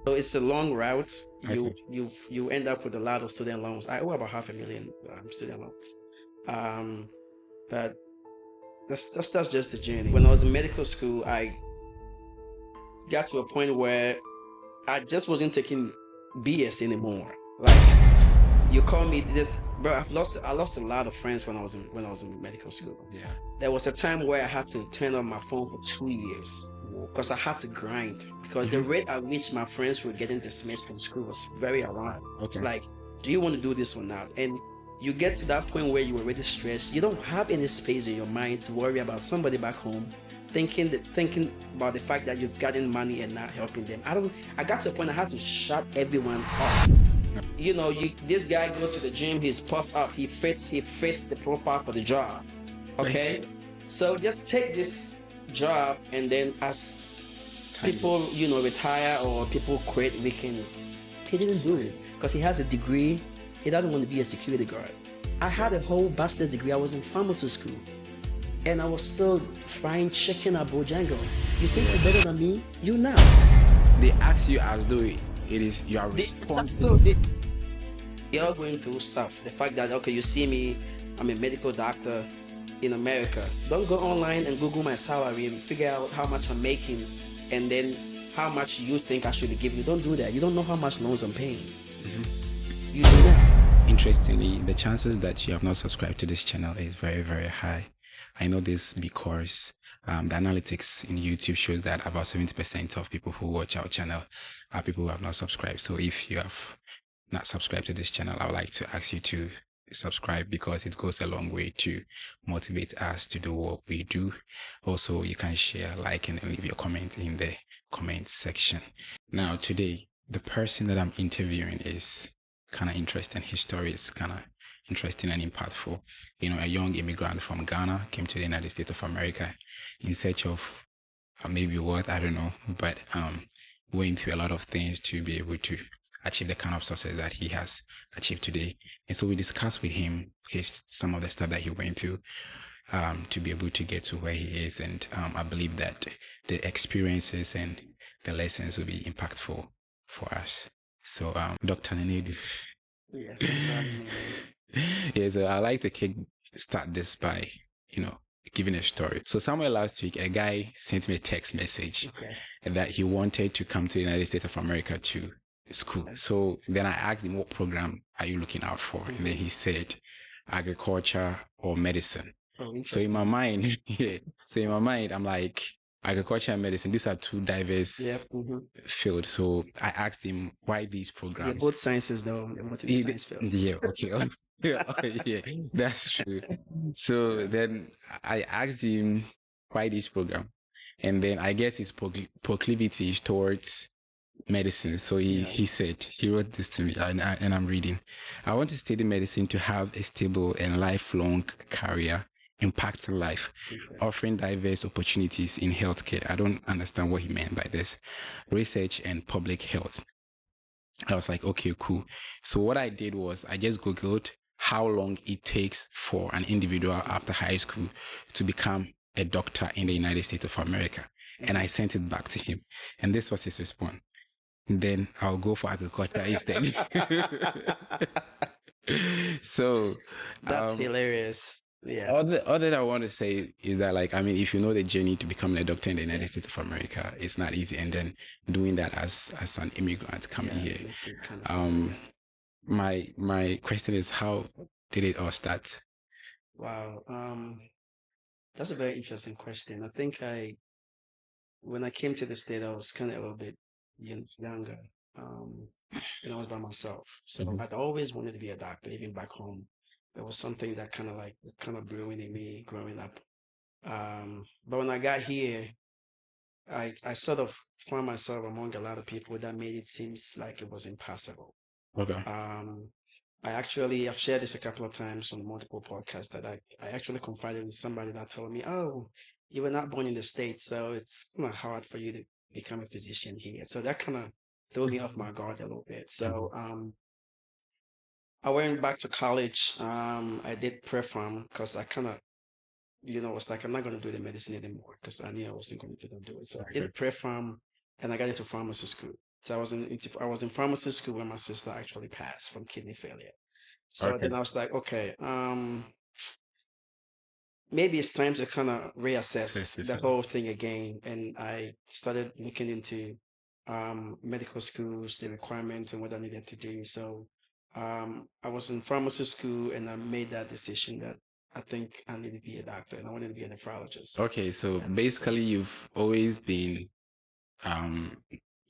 So it's a long route. Okay. You end up with a lot of student loans. I owe about $500,000 student loans. But that's just the journey. When I was in medical school, I got to a point where I just wasn't taking BS anymore. Like you call me this, bro. I lost a lot of friends when I was in medical school. Yeah. There was a time where I had to turn off my phone for 2 years because I had to grind because the rate at which my friends were getting dismissed from school was very alarming. Okay. It's like, do you want to do this or not? And you get to that point where you're already stressed. You don't have any space in your mind to worry about somebody back home thinking about the fact that you've gotten money and not helping them. I got to a point I had to shut everyone off. You know, this guy goes to the gym, he's puffed up, he fits the profile for the job. Okay? So just take this job, and then as people, you know, retire or people quit, he didn't do it because he has a degree. He doesn't want to be a security guard. I had a whole bachelor's degree. I was in pharmacy school, and I was still frying chicken at Bojangles. You think you're better than me? You now. They ask you as though it is you are responsible. You're all going through stuff. The fact that, okay, you see me, I'm a medical doctor in America. Don't go online and Google my salary and figure out how much I'm making and then how much you think I should be giving you. Don't do that. You don't know how much loans I'm paying. You do that. Interestingly, the chances that you have not subscribed to this channel is very, very high. I know this because the analytics in YouTube shows that about 70% of people who watch our channel are people who have not subscribed. So if you have not subscribed to this channel, I would like to ask you to subscribe because it goes a long way to motivate us to do what we do. Also, you can share, like, and leave your comment in the comment section. Now, today, the person that I'm interviewing is kind of interesting. His story is kind of interesting and impactful. You know, a young immigrant from Ghana came to the United States of America in search of maybe what, I don't know, but going through a lot of things to be able to achieve the kind of success that he has achieved today. And so we discussed with him some of the stuff that he went through to be able to get to where he is. And I believe that the experiences and the lessons will be impactful for us. So, Dr. Nenedu. Yeah, thanks for having me. Yeah, so I like to start this by, you know, giving a story. So somewhere last week, a guy sent me a text message that he wanted to come to the United States of America to school. So then I asked him, what program are you looking out for? And then he said agriculture or medicine. So in my mind, I'm like, agriculture and medicine, these are two diverse fields. So I asked him why these programs. Yeah, both sciences though. Science field. Yeah, okay. Yeah, that's true. So then I asked him why this program, and then I guess his proclivity is towards medicine. So he said, he wrote this to me, and I'm reading. I want to study medicine to have a stable and lifelong career, impacting life, offering diverse opportunities in healthcare. I don't understand what he meant by this. Research and public health. I was like, okay, cool. So what I did was I just Googled how long it takes for an individual after high school to become a doctor in the United States of America. And I sent it back to him. And this was his response. Then I'll go for agriculture instead. So that's hilarious. Yeah. All that I want to say is that, like, I mean, if you know the journey to becoming a doctor in the United States of America, it's not easy. And then doing that as an immigrant coming here. My question is, how did it all start? Wow. That's a very interesting question. I think when I came to the state, I was kind of a little bit younger. And I was by myself. So I'd always wanted to be a doctor, even back home. It was something that kind of brewing in me growing up. But when I got here, I sort of found myself among a lot of people that made it seems like it was impossible. Okay. I've shared this a couple of times on multiple podcasts that I actually confided in somebody that told me, oh, you were not born in the States, so it's kind of hard for you to become a physician here. So that kind of threw me off my guard a little bit. So I went back to college. I did pre-pharm because I kind of, was like, I'm not going to do the medicine anymore because I knew I wasn't going to do it. So I did pre-pharm and I got into pharmacy school. So I was in pharmacy school when my sister actually passed from kidney failure. So Okay. then I was like, okay, maybe it's time to kind of Says reassess the yourself. whole thing again. And I started looking into medical schools, the requirements, and what I needed to do. So I was in pharmacy school, and I made that decision that I think I need to be a doctor, and I wanted to be a nephrologist. Okay, so Yeah, so basically you've always been um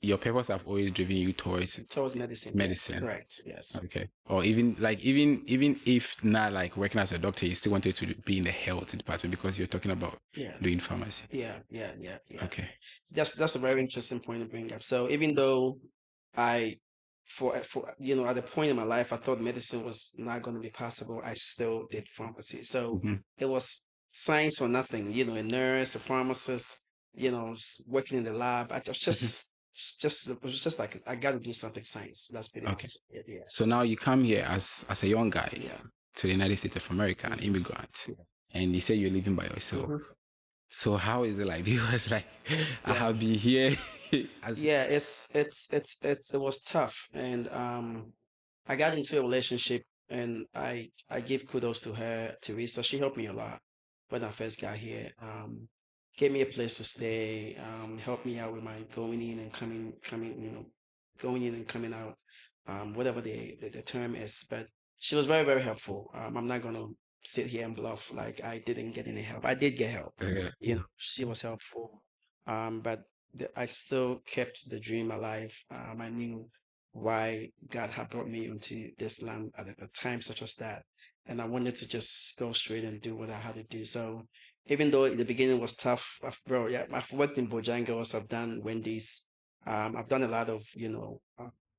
your purpose have always driven you towards towards medicine, yes, medicine. correct, yes. Okay. Or even like even if not like working as a doctor, you still wanted to be in the health department because you're talking about Yeah, doing pharmacy. yeah. Okay. That's a very interesting point to bring up. So even though I, for at the point in my life, I thought medicine was not going to be possible, I still did pharmacy. So Hmm. it was science or nothing. A nurse, a pharmacist, working in the lab. I was just it was just like I got to do something science. That's pretty Okay. much it. Yeah, So now you come here as a young guy yeah. to the United States of America, an Mhm. immigrant, Yeah. and you say you're living by yourself. Mhm. So how is it like? Because like I Yeah. have been here as Yeah, it was tough, and I got into a relationship, and I give kudos to her, Teresa. She helped me a lot when I first got here. Gave me a place to stay, helped me out with my going in and coming, going in and coming out, whatever the term is. But she was very, very helpful. I'm not gonna sit here and bluff like I didn't get any help. I did get help. She was helpful. But I still kept the dream alive. I knew why God had brought me into this land at a time such as that. And I wanted to just go straight and do what I had to do. So even though in the beginning was tough, bro, yeah, I've worked in Bojangles, I've done Wendy's, I've done a lot of,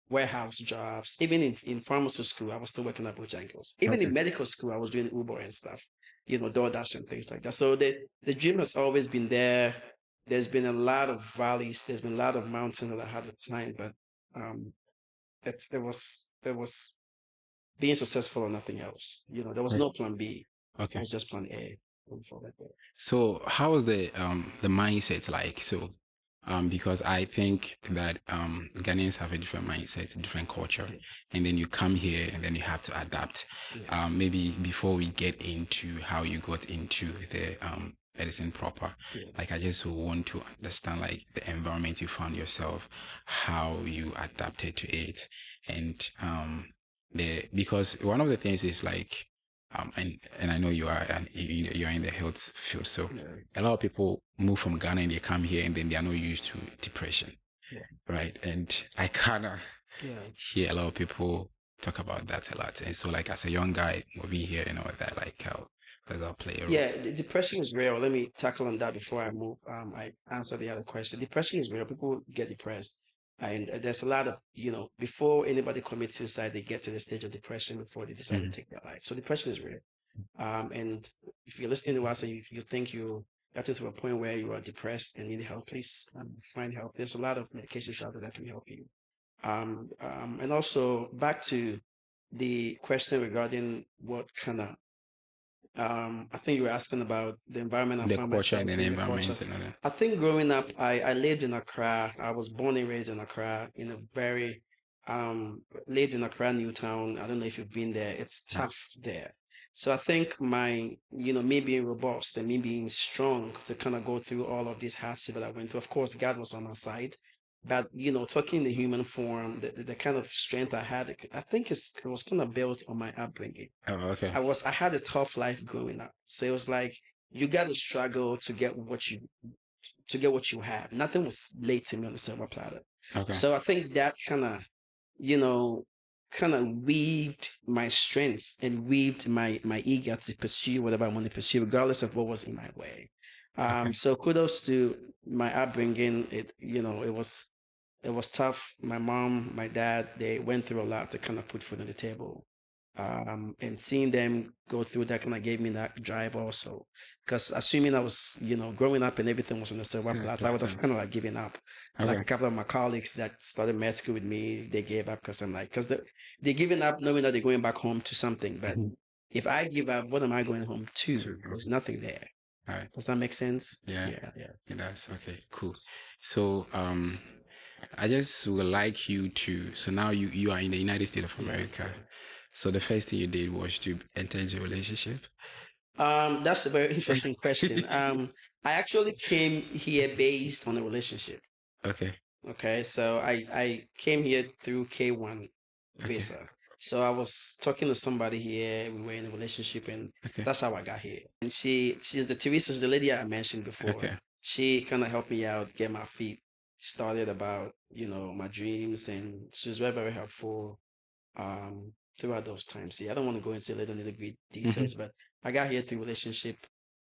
warehouse jobs. Even in pharmacy school, I was still working at Bojangles. Even Okay. in medical school, I was doing Uber and stuff, DoorDash and things like that. So the dream has always been there. There's been a lot of valleys, there's been a lot of mountains that I had to climb, but um, it was being successful or nothing else. There was no plan B. It Okay. was just plan A. Going forward. So how is the mindset like? So because I think that Ghanaians have a different mindset, a different culture, Yeah, and then you come here and then you have to adapt. yeah, Maybe before we get into how you got into the medicine proper, yeah, like I just want to understand like the environment you found yourself, how you adapted to it, and the because one of the things is like and I know you are and you are in the health field, so yeah, a lot of people move from Ghana and they come here and then they are not used to depression, yeah, right? And I kind of yeah. hear a lot of people talk about that a lot. And so, like as a young guy moving here and all that, like how does that play a role? Yeah, the depression is real. Let me tackle on that before I move. I answer the other question. Depression is real. People get depressed, and there's a lot of before anybody commits suicide, they get to the stage of depression before they decide to Mhm. take their life. So depression is real. And if you're listening to us and you think you got to a point where you are depressed and need help, please find help. There's a lot of medications out there that can help you. And also back to the question regarding what kind of I think you were asking about the environment I The found culture myself and the in, the culture. environment and all that. I think growing up, I lived in Accra. I was born and raised in Accra in a very, lived in Accra, Newtown. I don't know if you've been there. It's tough there. So I think me being robust and me being strong to kind of go through all of these hardships that I went through. Of course, God was on my side. But talking in the human form, the kind of strength I had, I think it was kind of built on my upbringing. Oh, okay. I had a tough life growing up. So it was like you got to struggle to get what you have. Nothing was laid to me on a silver platter. Okay. So I think that you know, kind of weaved my strength and weaved my eager to pursue whatever I want to pursue, regardless of what was in my way. Okay. So kudos to my upbringing. It was tough. My mom, my dad, they went through a lot to kind of put food on the table. And seeing them go through that kind of gave me that drive also. Because assuming I was, growing up and everything was on the silver Yeah, platter, I would have platinum. kind of like given up. Like a Okay. couple of my colleagues that started med school with me, they gave up because they're giving up knowing that they're going back home to something. But Mhm. if I give up, what am I going home to? True. There's nothing there. All right. Does that make sense? Yeah, Yeah, yeah. it does. Okay, cool. So, I just would like you to. So now you are in the United States of America. Yeah. So the first thing you did was to enter into a relationship. That's a very interesting question. I actually came here based on a relationship. Okay. Okay, so I came here through K1 Okay. visa. So I was talking to somebody here. We were in a relationship, and Okay. that's how I got here. And she's the Teresa's the lady I mentioned before. Okay. She kind of helped me out, get my feet started about my dreams, and she was very helpful throughout those times. Yeah, I don't want to go into little nitty-gritty details, but I got here through relationship,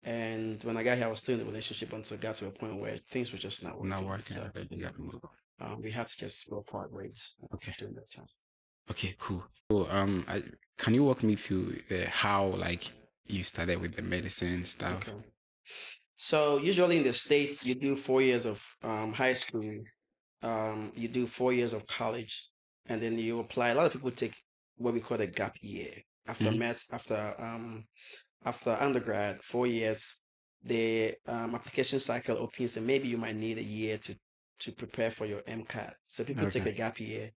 and when I got here, I was still in the relationship until it got to a point where things were just not Not working. working. So Okay, you gotta move on. we had to just go part ways Okay. during that time. Okay, cool. So, can you walk me through how like you started with the medicine stuff? Okay. So usually in the States, you do 4 years of high school, you do 4 years of college, and then you apply. A lot of people take what we call a gap year after Mhm. maths, after undergrad, 4 years, the application cycle opens, and maybe you might need a year to prepare for your MCAT. So people take Okay. a gap year.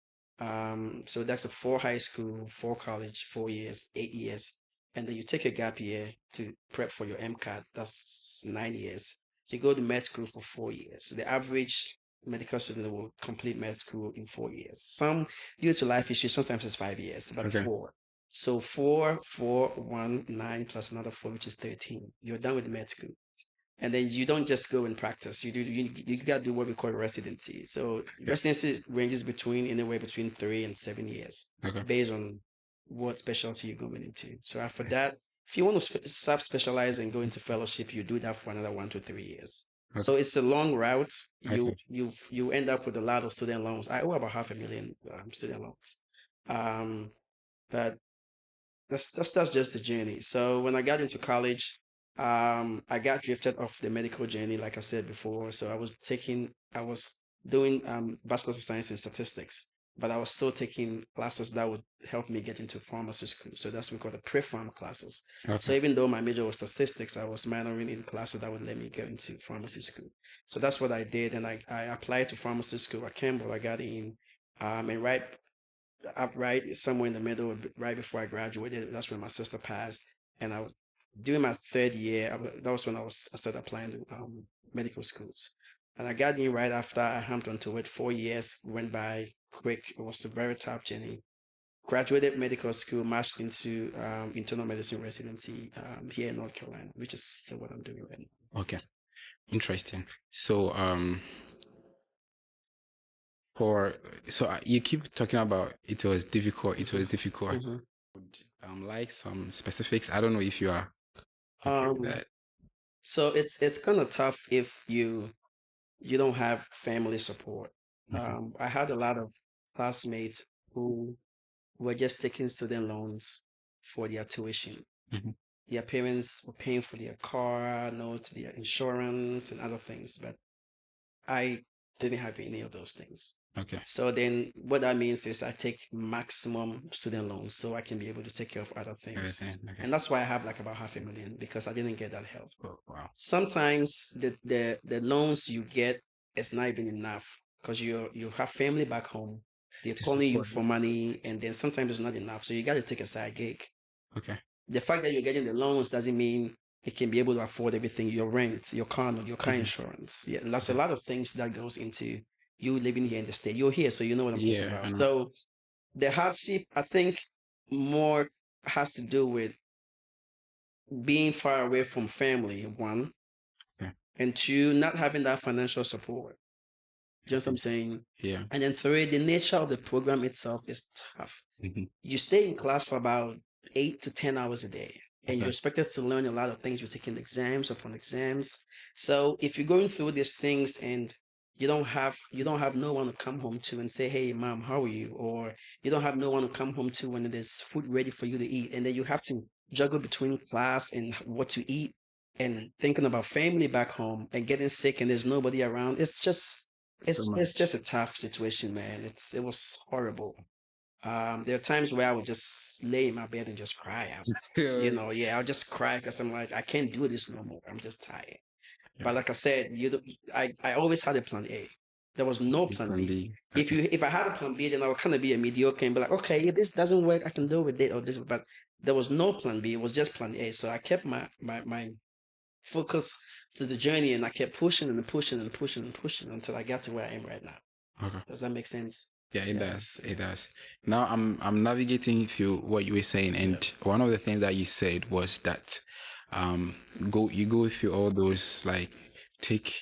So that's a 4 high school, 4 college, 4 years, 8 years, and then you take a gap year to prep for your MCAT. That's 9 years. You go to med school for 4 years. The average medical student will complete med school in 4 years. Some, due to life issues, sometimes it's 5 years, but Okay. four. So 4, 4, 1, 9 plus another 4, which is 13. You're done with med school. And then you don't just go and practice. You got to do what we call residency. So Yeah. residency ranges between anywhere between 3 and 7 years, Okay. based on what specialty you're going into. So after Right. that, if you want to sub-specialize and go into fellowship, you do that for another 1 to 3 years. Okay. So it's a long route. You Okay. you end up with a lot of student loans. I owe about 500,000 student loans. But that's just the journey. So when I got into college, I got drifted off the medical journey, like I said before. So I was doing bachelor's of science in statistics, but I was still taking classes that would help me get into pharmacy school. So that's what we call the pre-pharm classes. So Okay. even though my major was statistics, I was minoring in classes that would let me get into pharmacy school. So that's what I did, and I applied to pharmacy school at Campbell. I got in, and right somewhere in the middle, right before I graduated. That's when my sister passed, and I was doing my third year. That was when I started applying to medical schools, and I got in right after. I hammed onto it. 4 years went by quick. It was a very tough journey. Graduated medical school, matched into internal medicine residency here in North Carolina, which is still what I'm doing right now. Okay. Interesting. So, for you keep talking about it was difficult. It was difficult. Mhm. Like some specifics. I don't know if you are okay with Um, that. so it's kind of tough if you don't have family support. Mhm. I had a lot of classmates who were just taking student loans for their tuition. Mhm. Their parents were paying for their car notes, their insurance, and other things, but I didn't have any of those things. Okay. So then what that means is I take maximum student loans so I can be able to take care of other things. Everything. Okay. And that's why I have like about 500,000 because I didn't get that help. Oh, wow. Sometimes the loans you get is not even enough because you have family back home. They're To calling you support for you. money, and then sometimes it's not enough. So you got to take a side gig. Okay. The fact that you're getting the loans doesn't mean you can be able to afford everything, your rent, your car note, your car Mhm. insurance. Yeah, that's a Okay. lot of things that goes into you living here in the state. You're here, so you know what I'm talking Yeah, I about. know. So the hardship, I think, more has to do with being far away from family, one, Okay. and two, not having that financial support. Just I'm Okay. saying. Yeah. And then three, the nature of the program itself is tough. Mhm. You stay in class for about 8 to 10 hours a day, and you're Okay. expected to learn a lot of things. You're taking exams upon exams. So if you're going through these things and you don't have no one to come home to and say, "Hey, mom, how are you?" Or you don't have no one to come home to when there's food ready for you to eat, and then you have to juggle between class and what to eat and thinking about family back home and getting sick and there's nobody around. It's just So it's much. just a tough situation, man. It was horrible. There are times where I would just lay in my bed and just cry out. Yeah. Yeah, I'll just cry because I'm like, I can't do this no more. I'm just tired. Yeah. But like I said, I always had a plan A. There was no plan Plan B. B. If I had a plan B, then I would kind of be a mediocre and be like, okay, if this doesn't work, I can deal with it or this. But there was no plan B. It was just plan A. So I kept my focus to the journey, and I kept pushing and pushing and pushing and pushing until I got to where I am right now. Okay. Does that make sense? Yeah, it does. It does. Now I'm navigating through what you were saying, and one of the things that you said was that you go through all those, like, take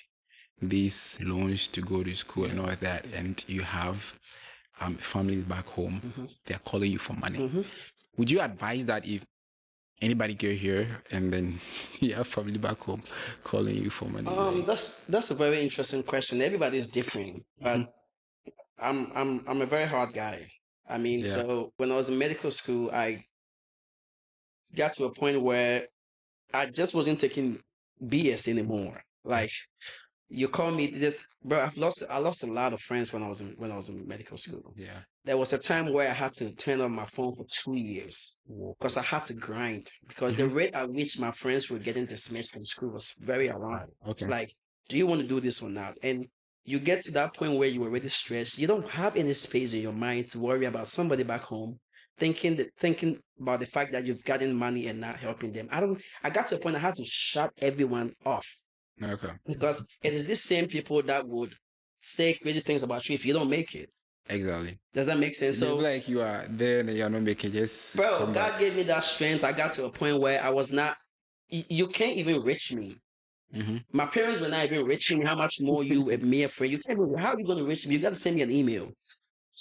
these loans to go to school and all that, and you have families back home, they're calling you for money. Would you advise that if anybody go here and then you have family back home calling you for money? That's a very interesting question. Everybody is different, but I'm a very hard guy. I mean, so when I was in medical school, I got to a point where I just wasn't taking BS anymore. Like, you call me this, bro. I lost a lot of friends when I was in medical school. Yeah. There was a time where I had to turn on my phone for 2 years because I had to grind, because the rate at which my friends were getting dismissed from school was very alarming. It's like, do you want to do this or not? And you get to that point where you're already stressed. You don't have any space in your mind to worry about somebody back home thinking about the fact that you've gotten money and not helping them. I got to a point I had to shut everyone off. Okay. Because it is these same people that would say crazy things about you if you don't make it. Exactly. Does that make sense? So, like, you are there and you're not making, just bro, God gave me that strength. I got to a point where I was not. You can't even reach me. My parents were not even reaching me. How much more you and me, a friend? You can't. How are you going to reach me? You got to send me an email.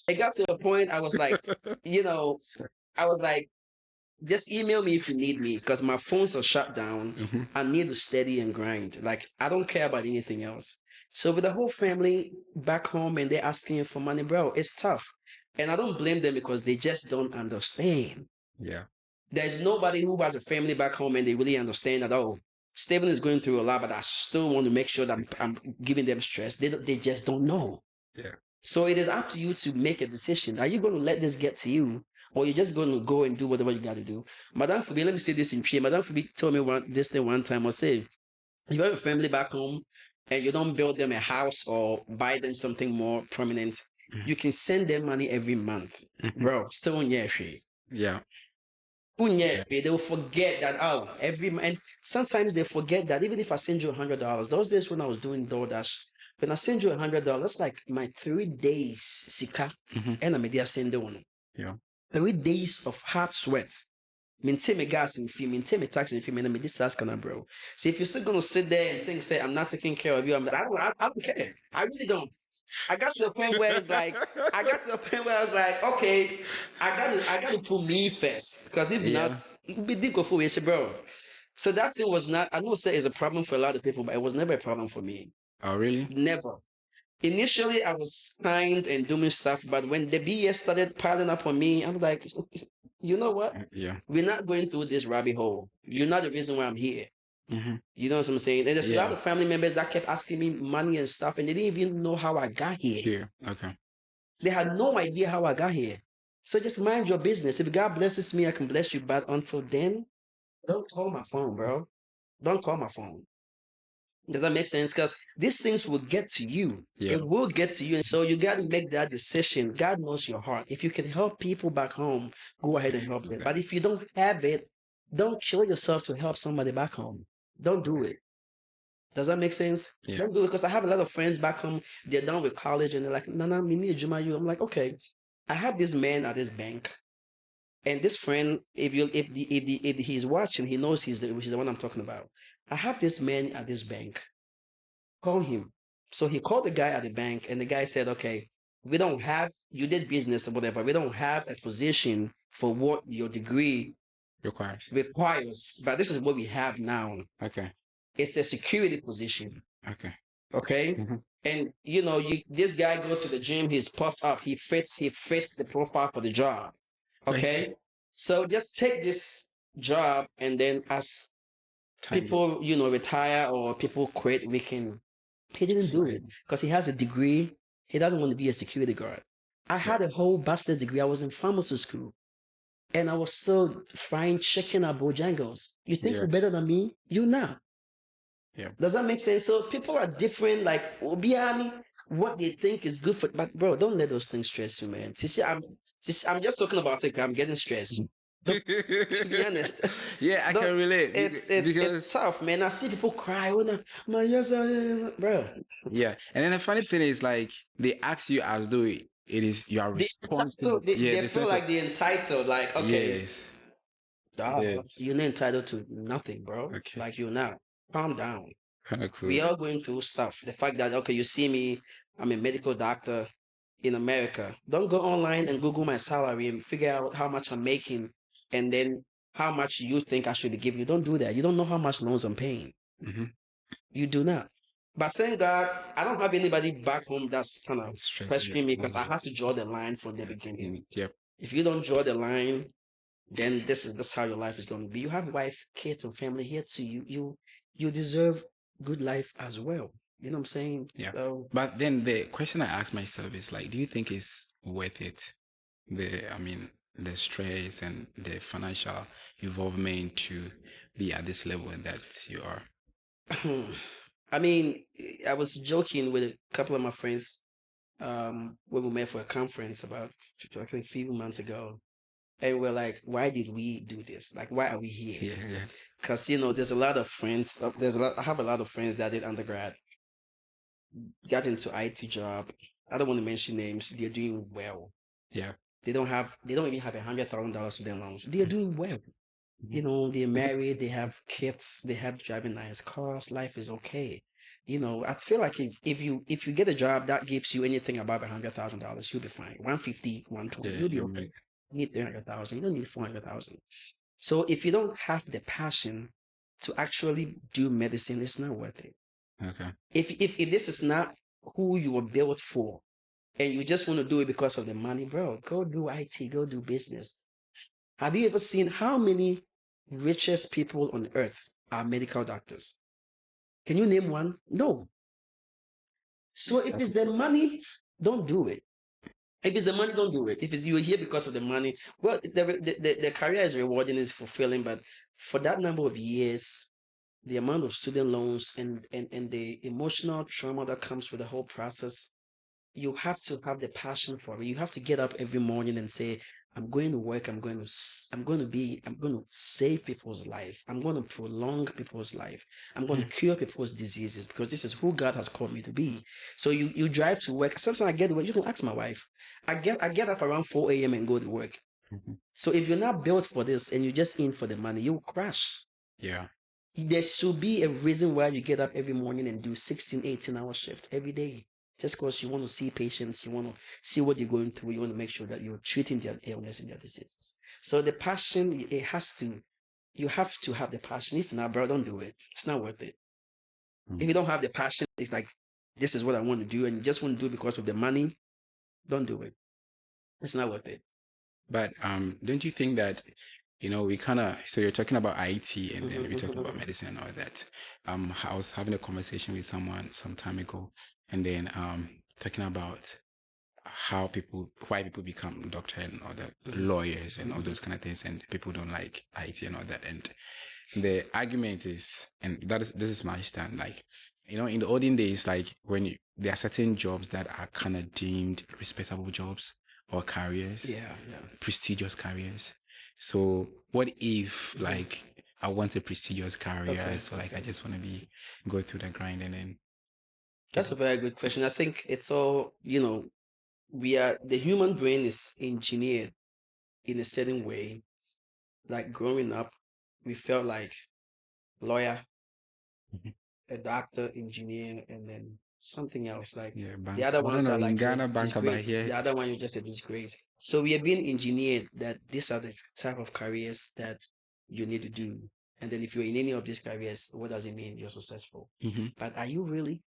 It got to a point I was like, I was like, just email me if you need me, because my phones are shut down. I need to steady and grind. Like, I don't care about anything else. So with the whole family back home and they're asking you for money, bro, it's tough. And I don't blame them because they just don't understand. Yeah. There's nobody who has a family back home and they really understand that, oh, Steven is going through a lot, but I still want to make sure that I'm giving them stress. They just don't know. Yeah. So it is up to you to make a decision. Are you going to let this get to you, or you're just going to go and do whatever you got to do? Madame Fubi, let me say this in prayer. Madame Fubi told me this thing one time, or say, if you have a family back home and you don't build them a house or buy them something more prominent, you can send them money every month. Bro, still on your shit. Yeah. They will forget that, oh, and sometimes they forget that even if I send you $100, those days when I was doing DoorDash, when I send you $100, like my 3 days sika, and I'm there send one. Yeah. 3 days of hard sweat. Maintain my gas in fee, maintain my tax in fee, and this ask kind of, bro. So if you're still gonna sit there and think, say, I'm not taking care of you, I don't care. I really don't. I got to a point where it's like, I was like, okay, I got to put me first, because if not, it would be difficult for me, bro. So that thing was not. I know say it's a problem for a lot of people, but it was never a problem for me. Oh, really? Never. Initially, I was kind and doing stuff, but when the BS started piling up on me, I was like, you know what? Yeah. We're not going through this rabbit hole. You're not the reason why I'm here. You know what I'm saying? And there's a lot of family members that kept asking me money and stuff, and they didn't even know how I got here. Okay. They had no idea how I got here. So just mind your business. If God blesses me, I can bless you. But until then, don't call my phone, bro. Don't call my phone. Does that make sense? Because these things will get to you. Yeah. It will get to you. And so you got to make that decision. God knows your heart. If you can help people back home, go ahead and help them. But if you don't have it, don't kill yourself to help somebody back home. Don't do it. Does that make sense? Yeah. Don't do it, because I have a lot of friends back home. They're done with college and they're like, "Nana, me need Juma you." I'm like, okay. I have this man at this bank, and this friend, if he's watching, he knows he's the one I'm talking about. I have this man at this bank. Call him. So he called the guy at the bank, and the guy said, "Okay, we don't have, you did business or whatever. We don't have a position for what your degree requires, but this is what we have now. Okay. It's a security position." Okay. Okay. And this guy goes to the gym, he's puffed up, he fits the profile for the job. Okay. So just take this job, and then as people, retire or people quit, he didn't do it because he has a degree. He doesn't want to be a security guard. I had a whole bachelor's degree. I was in pharmacy school, and I was still frying chicken at Bojangles. You think you're better than me? You're not. Yeah. Does that make sense? So people are different. Like Obiani, what they think is good for. But bro, don't let those things stress you, man. I'm just talking about it. I'm getting stressed. To be honest, Yeah, I can relate it's because tough, man. I see people cry when my yes, bro. yeah, and then the funny thing is like they ask you as though it is you are So responsible. they, Yeah, they the feel sense of like they're entitled. Like, okay, yes, yes, you're not entitled to nothing, bro. okay, Like you're not. Calm down. kind of cool. We are going through stuff. The fact that okay, you see me, I'm a medical doctor in America. Don't go online and Google my salary and figure out how much I'm making, and then how much you think I should be giving you. Don't do that. You don't know how much loans I'm paying. Mm-hmm. You do not. But thank God, I don't have anybody back home that's kind of Straight to pressuring me because I had to draw the line from the beginning. Yep. If you don't draw the line, then this how your life is going to be. You have wife, kids, and family here too. You deserve good life as well. You know what I'm saying? Yeah. So But then the question I ask myself is like, do you think it's worth it? I mean, the stress and the financial involvement to be at this level that you are. I mean, I was joking with a couple of my friends when we met for a conference about I think a few months ago. And we're like, why did we do this? Like, why are we here? Yeah, yeah. Because there's a lot of friends. I have a lot of friends that did undergrad, got into IT job. I don't want to mention names. They're doing well. Yeah. They don't even have $100,000 to their loans. They're doing well. You know, they're married, they have kids, they have driving nice cars. Life is okay. You know, I feel like if you get a job that gives you anything above $100,000, you'll be fine. 150, 120, Yeah, you'll be you're okay. right. You need 300,000. You don't need 400,000. So if you don't have the passion to actually do medicine, it's not worth it. Okay. If this is not who you were built for, and you just want to do it because of the money, bro, go do IT, go do business. Have you ever seen how many richest people on earth are medical doctors? Can you name one? No. So if it's the money, don't do it. If it's the money, don't do it. If it's you're here because of the money, well, the career is rewarding, is fulfilling, but for that number of years, the amount of student loans and the emotional trauma that comes with the whole process, you have to have the passion for it. You have to get up every morning and say, I'm going to work. I'm going to save people's life. I'm going to prolong people's life. I'm going to cure people's diseases because this is who God has called me to be. So you drive to work. Sometimes I get to work. You can ask my wife. I get up around 4 a.m. and go to work. Mhm. So if you're not built for this and you're just in for the money, you'll crash. Yeah. There should be a reason why you get up every morning and do 16, 18-hour shift every day. Just because you want to see patients, you want to see what you're going through, you want to make sure that you're treating their illness and their diseases. So the passion, you have to have the passion. If not, bro, don't do it. It's not worth it. If you don't have the passion, it's like, this is what I want to do, and you just want to do it because of the money, don't do it. It's not worth it. But don't you think that we kind of so you're talking about IT and then we're talking about medicine and all that. I was having a conversation with someone some time ago, and then talking about why people become doctor and other lawyers and all those kind of things, and people don't like IT and all that. And the argument is, and this is my stand, like in the olden days, like there are certain jobs that are kind of deemed respectable jobs or careers, Yeah, yeah. prestigious careers. So what if like I want a prestigious career, Okay, so like I just want to go through the grind and then that's a very good question. I think it's all, the human brain is engineered in a certain way. Like growing up, we felt like lawyer, Mhm. a doctor, engineer, and then something else. Like Yeah, the bank. other I don't ones know are in like a Ghana, bank about disgrace. here. The other one you just a disgrace. So we are being engineered that these are the type of careers that you need to do. And then if you're in any of these careers, what does it mean? You're successful. Mm-hmm. But are you really?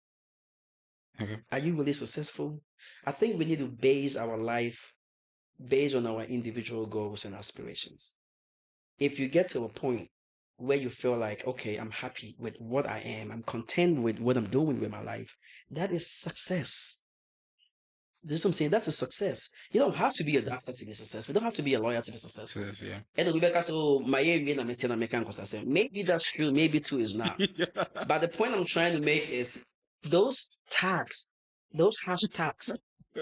Okay. Are you really successful? I think we need to base our life based on our individual goals and aspirations. If you get to a point where you feel like, okay, I'm happy with what I am, I'm content with what I'm doing with my life, that is success. This is what I'm saying. That's a success. You don't have to be a doctor to be successful. You don't have to be a lawyer to be successful. So yeah. And then we back say, oh, my area na maintain American cause maybe that's true, maybe true is not. But the point I'm trying to make is those tags those hashtags.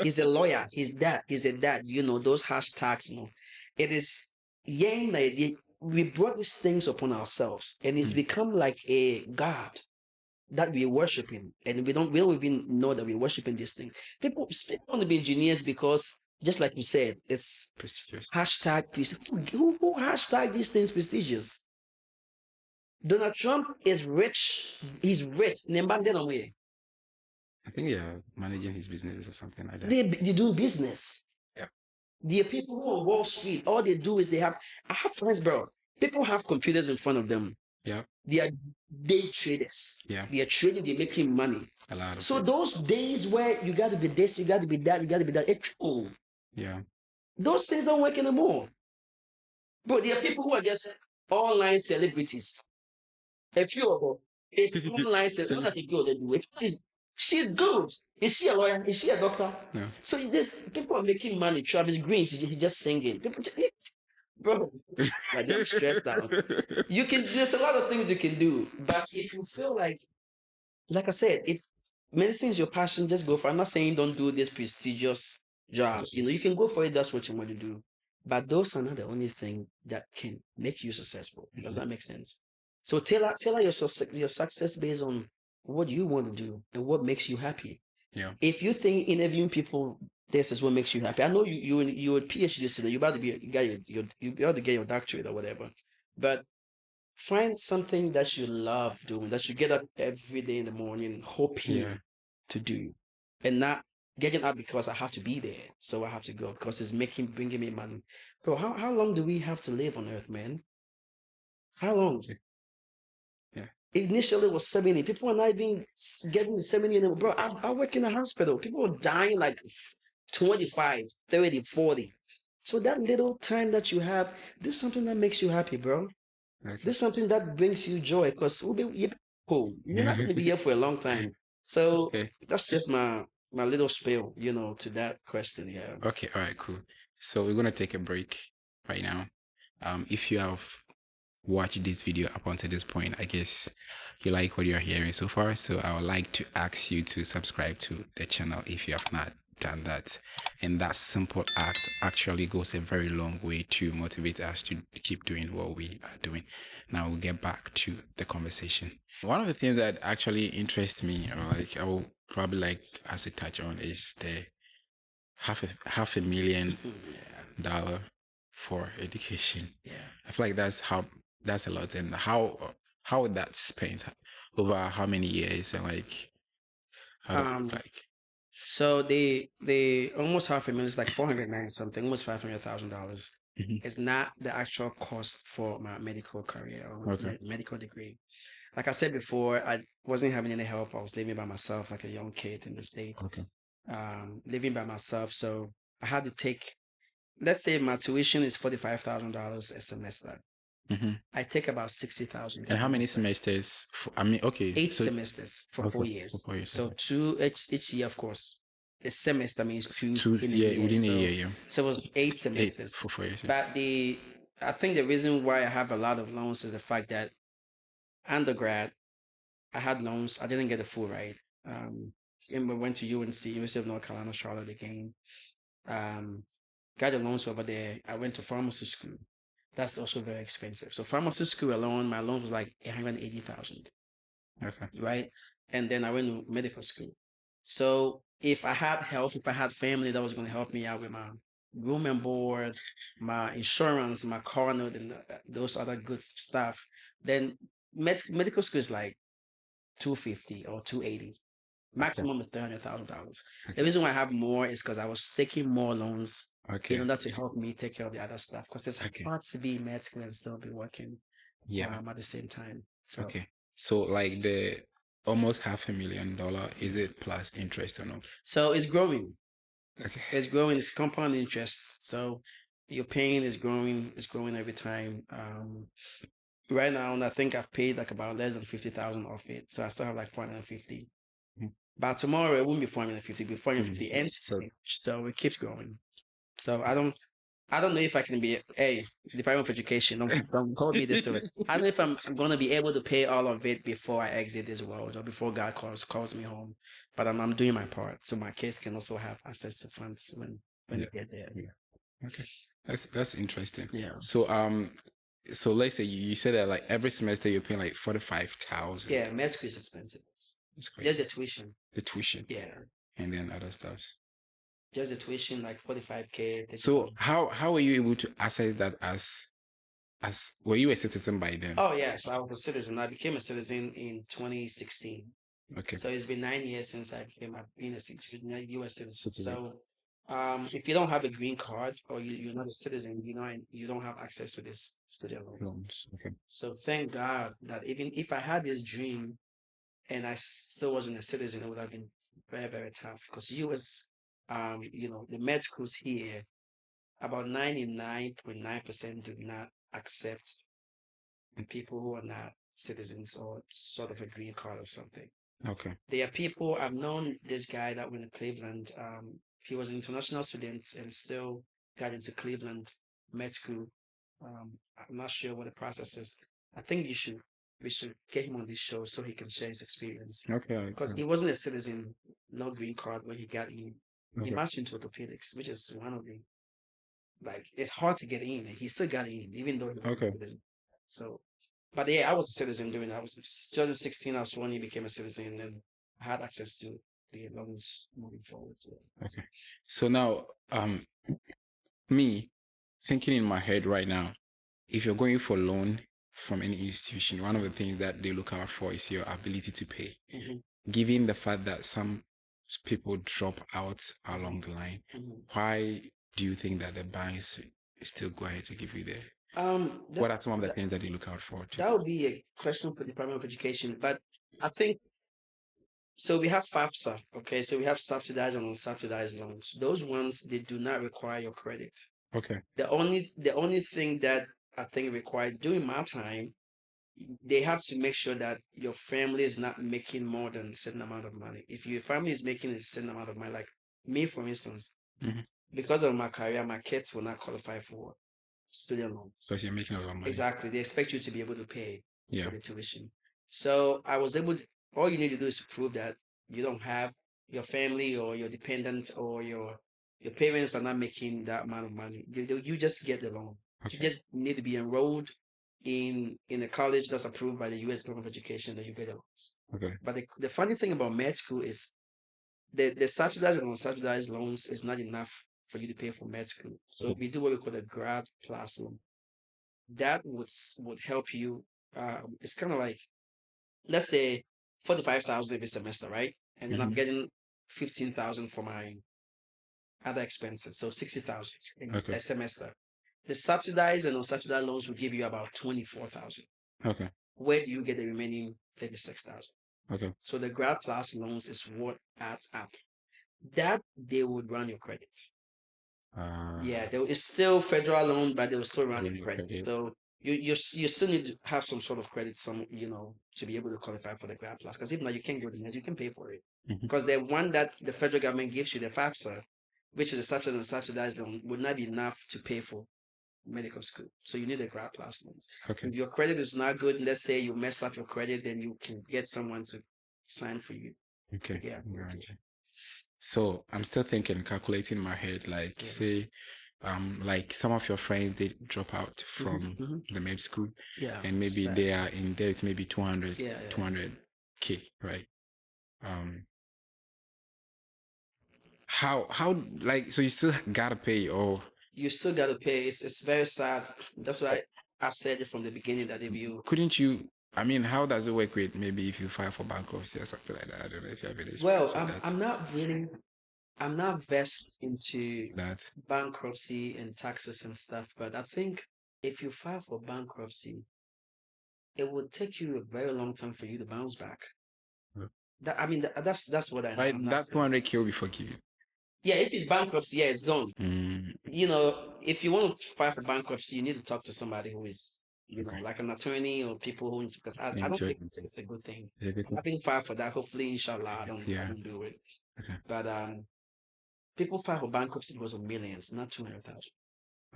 He's a lawyer. He's that. He's a dad. Those hashtags. It is we brought these things upon ourselves, and it's become like a god that we're worshiping, and we don't even know that we're worshiping these things. People want to be engineers because, just like you said, it's Prestigious. hashtag. Who hashtag these things prestigious? Donald Trump is rich. He's rich. I think managing his business or something like that. They do business. Yeah. The people who on Wall Street, all they do is I have friends, bro. People have computers in front of them. Yeah. They are day traders. Yeah. They are trading, they're making money. A lot of So people. those days where you got to be this, you got to be that, you got to be that, Yeah. those things don't work anymore. But there are people who are just online celebrities. A few of them. It's online celebrities. What does the girl they do? She's good. Is she a lawyer? Is she a doctor? No. So people are making money. Travis Green, he's just singing. Bro, like I'm stressed out. There's a lot of things you can do, but if you feel like I said, if medicine is your passion, just go for it. I'm not saying don't do these prestigious jobs. You can go for it. That's what you want to do. But those are not the only thing that can make you successful. Does that make sense? So tailor your success based on what you want to do and what makes you happy. Yeah. If you think interviewing people, this is what makes you happy. I know you're a PhD student. You're about to you about to get your doctorate or whatever. But find something that you love doing, that you get up every day in the morning hoping to do, and not getting up because I have to be there, so I have to go because it's bringing me money. Bro, how long do we have to live on Earth, man? How long? Yeah. Initially it was 70. People are not even getting to 70 anymore. Bro, I work in a hospital. People are dying like 25, 30, 40. So that little time that you have, do something that makes you happy, bro. Okay. Do something that brings you joy, because you're not going to be here for a long time. So that's just my little spiel, to that question. Yeah. Okay. All right. Cool. So we're gonna take a break right now. If you have watched this video up until this point, I guess you like what you're hearing so far. So I would like to ask you to subscribe to the channel if you have not done that. And that simple act actually goes a very long way to motivate us to keep doing what we are doing. Now we'll get back to the conversation. One of the things that actually interests me, or like I will probably like us to touch on, is the half a million dollar for education. Yeah. I feel like that's a lot. And how would that spent over how many years, and like how does it look like? So they almost half a million, it's like 490 something, almost $500,000. It's not the actual cost for my medical career or medical degree. Like I said before, I wasn't having any help. I was living by myself like a young kid in the States. Living by myself. So I had to take, let's say my tuition is $45,000 a semester. I take about 60,000. And how many semesters? 8 semesters for 4 years. So 2 each year, of course. A semester means two in a year. Within a year, yeah. So it was 8 semesters. For 4 years. But I think the reason why I have a lot of loans is the fact that undergrad, I had loans. I didn't get the full ride. And we went to UNC, University of North Carolina, Charlotte again. Got the loans over there. I went to pharmacy school. That's also very expensive. So pharmacy school alone, my loan was like 180,000. Okay. Right. And then I went to medical school. So if I had help, if I had family that was going to help me out with my room and board, my insurance, my car note, and those other good stuff, then medical school is like 250 or 280. Maximum is $300,000. The reason why I have more is because I was taking more loans in order to help me take care of the other stuff. Because it's hard to be in med school and still be working at the same time. So like the almost $500,000, is it plus interest or not? So it's growing. Okay. It's growing. It's compound interest. So your pain is growing. It's growing every time. Right now, I think I've paid like about less than 50,000 off it. So I still have like 450. But tomorrow it won't be 450. It'll be 450 and so it keeps growing. So I don't. I don't know if I can be, hey, Department of Education, don't hold me this to it. I don't know if I'm going to be able to pay all of it before I exit this world or before God calls me home. But I'm doing my part so my kids can also have access to funds when Yeah. they get there. Yeah. Okay. That's interesting. Yeah. So let's say you said that like every semester you're paying like 45,000. Yeah, med school is expensive. That's Just crazy. the tuition. The tuition. Yeah. And then other stuff. Just the tuition, like 45K. So how were you able to access that as were you a citizen by then? Oh yes, I was a citizen. I became a citizen in 2016. Okay. So it's been 9 years since I became a U.S. citizen. So if you don't have a green card or you're not a citizen, and you don't have access to this student loan. Loans. Okay. So thank God that even if I had this dream and I still wasn't a citizen, it would have been very, very tough because U.S. The med schools here, about 99.9% do not accept people who are not citizens or sort of a green card or something. Okay. There are people, I've known this guy that went to Cleveland. He was an international student and still got into Cleveland med school. I'm not sure what the process is. I think we should get him on this show so he can share his experience. Okay. Because he wasn't a citizen, no green card when he got in. He Okay. matched into orthopedics, which is one of the, like, it's hard to get in. And he still got in, even though he was Okay. a citizen. So, but yeah, I was a citizen during that. I was 2016. I was when he became a citizen, and then I had access to the loans moving forward. Okay. So now, me thinking in my head right now, if you're going for loan from any institution, one of the things that they look out for is your ability to pay. Given the fact that some people drop out along the line, why do you think that the banks still go ahead to give you the? What are some of the things that they look out for? That would be a question for the Department of Education, but I think so. We have FAFSA, okay. So we have subsidized and unsubsidized loans. Those ones they do not require your credit. Okay. The only thing that I think required during my time, they have to make sure that your family is not making more than a certain amount of money. If your family is making a certain amount of money, like me, for instance, because of my career, my kids will not qualify for student loans. Because you're making a lot of money. Exactly. They expect you to be able to pay for the tuition. So I was able to, all you need to do is to prove that you don't have your family or your dependent or your parents are not making that amount of money. You just get the loan. Okay. You just need to be enrolled in a college that's approved by the U.S. Department of Education, that you get the loans. Okay. But the funny thing about med school is the subsidized and unsubsidized loans is not enough for you to pay for med school. So we do what we call a grad plus loan. That would help you. It's kind of like, let's say 45,000 every semester, right? And then I'm getting 15,000 for my other expenses, so 60,000 a semester. The subsidized and unsubsidized loans will give you about 24,000. Okay. Where do you get the remaining 36,000? Okay. So the grad plus loans is what adds up. That they would run your credit. Yeah, it's still federal loan, but they will still run your credit. So you still need to have some sort of credit, to be able to qualify for the grad plus. Because if not, you can't go to the you can pay for it. Because the one that the federal government gives you, the FAFSA, which is a subsidized and subsidized loan, would not be enough to pay for medical school. So you need a grad plus loans. Okay. If your credit is not good, let's say you messed up your credit, then you can get someone to sign for you. Okay. Yeah. So I'm still thinking, calculating in my head, like say, like some of your friends they drop out from the med school, and maybe they are in debt, maybe 200K, right? How like, so you still gotta pay, or you still gotta pay. It's very sad. That's why I said it from the beginning that if you couldn't you. I mean, how does it work with maybe if you file for bankruptcy or something like that? I don't know if you have any experience with that. I'm not versed into that bankruptcy and taxes and stuff, but I think if you file for bankruptcy, it would take you a very long time for you to bounce back. That's what I know. Right, that 200K will be forgiven. Yeah, if it's bankruptcy, it's gone. If you want to file for bankruptcy, you need to talk to somebody who is, like an attorney or people who, because I don't think it's a good thing. I've been filed for that. Hopefully, inshallah, I don't do it. Okay. But people file for bankruptcy because of millions, not 200,000.